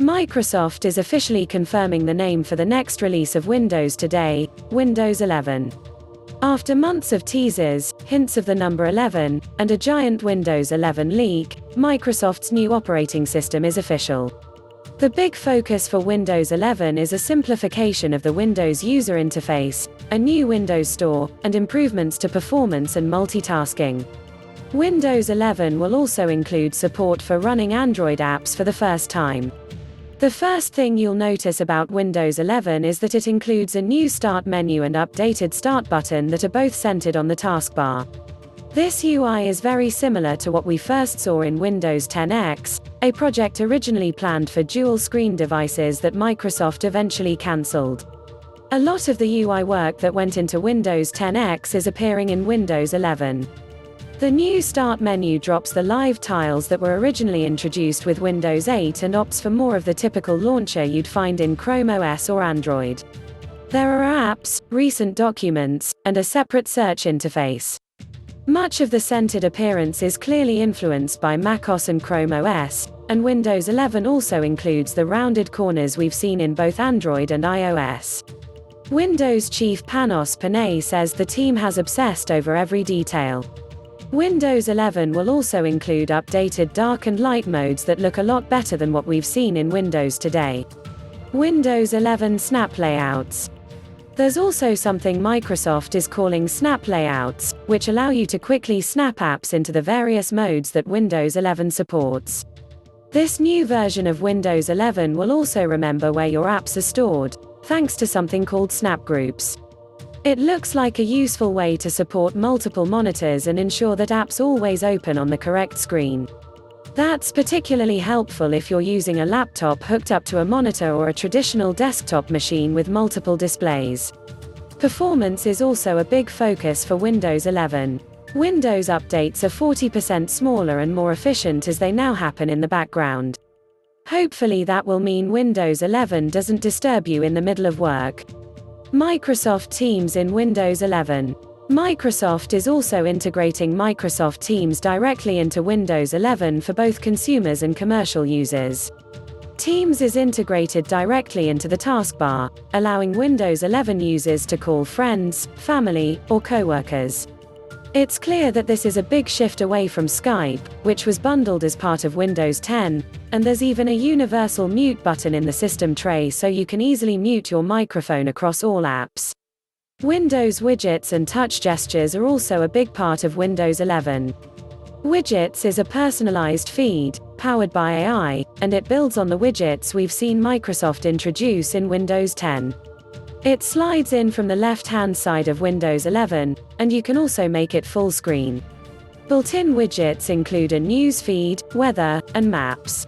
Microsoft is officially confirming the name for the next release of Windows today, Windows 11. After months of teases, hints of the number 11, and a giant Windows 11 leak, Microsoft's new operating system is official. The big focus for Windows 11 is a simplification of the Windows user interface, a new Windows Store, and improvements to performance and multitasking. Windows 11 will also include support for running Android apps for the first time. The first thing you'll notice about Windows 11 is that it includes a new Start menu and updated Start button that are both centered on the taskbar. This UI is very similar to what we first saw in Windows 10X, a project originally planned for dual-screen devices that Microsoft eventually cancelled. A lot of the UI work that went into Windows 10X is appearing in Windows 11. The new Start menu drops the live tiles that were originally introduced with Windows 8 and opts for more of the typical launcher you'd find in Chrome OS or Android. There are apps, recent documents, and a separate search interface. Much of the centered appearance is clearly influenced by macOS and Chrome OS, and Windows 11 also includes the rounded corners we've seen in both Android and iOS. Windows chief Panos Panay says the team has obsessed over every detail. Windows 11 will also include updated dark and light modes that look a lot better than what we've seen in Windows today. Windows 11 Snap Layouts. There's also something Microsoft is calling Snap Layouts, which allow you to quickly snap apps into the various modes that Windows 11 supports. This new version of Windows 11 will also remember where your apps are stored, thanks to something called Snap Groups. It looks like a useful way to support multiple monitors and ensure that apps always open on the correct screen. That's particularly helpful if you're using a laptop hooked up to a monitor or a traditional desktop machine with multiple displays. Performance is also a big focus for Windows 11. Windows updates are 40% smaller and more efficient as they now happen in the background. Hopefully that will mean Windows 11 doesn't disturb you in the middle of work. Microsoft Teams in Windows 11. Microsoft is also integrating Microsoft Teams directly into Windows 11 for both consumers and commercial users. Teams is integrated directly into the taskbar, allowing Windows 11 users to call friends, family, or coworkers. It's clear that this is a big shift away from Skype, which was bundled as part of Windows 10, and there's even a universal mute button in the system tray so you can easily mute your microphone across all apps. Windows widgets and touch gestures are also a big part of Windows 11. Widgets is a personalized feed, powered by AI, and it builds on the widgets we've seen Microsoft introduce in Windows 10. It slides in from the left-hand side of Windows 11, and you can also make it full screen. Built-in widgets include a news feed, weather, and maps.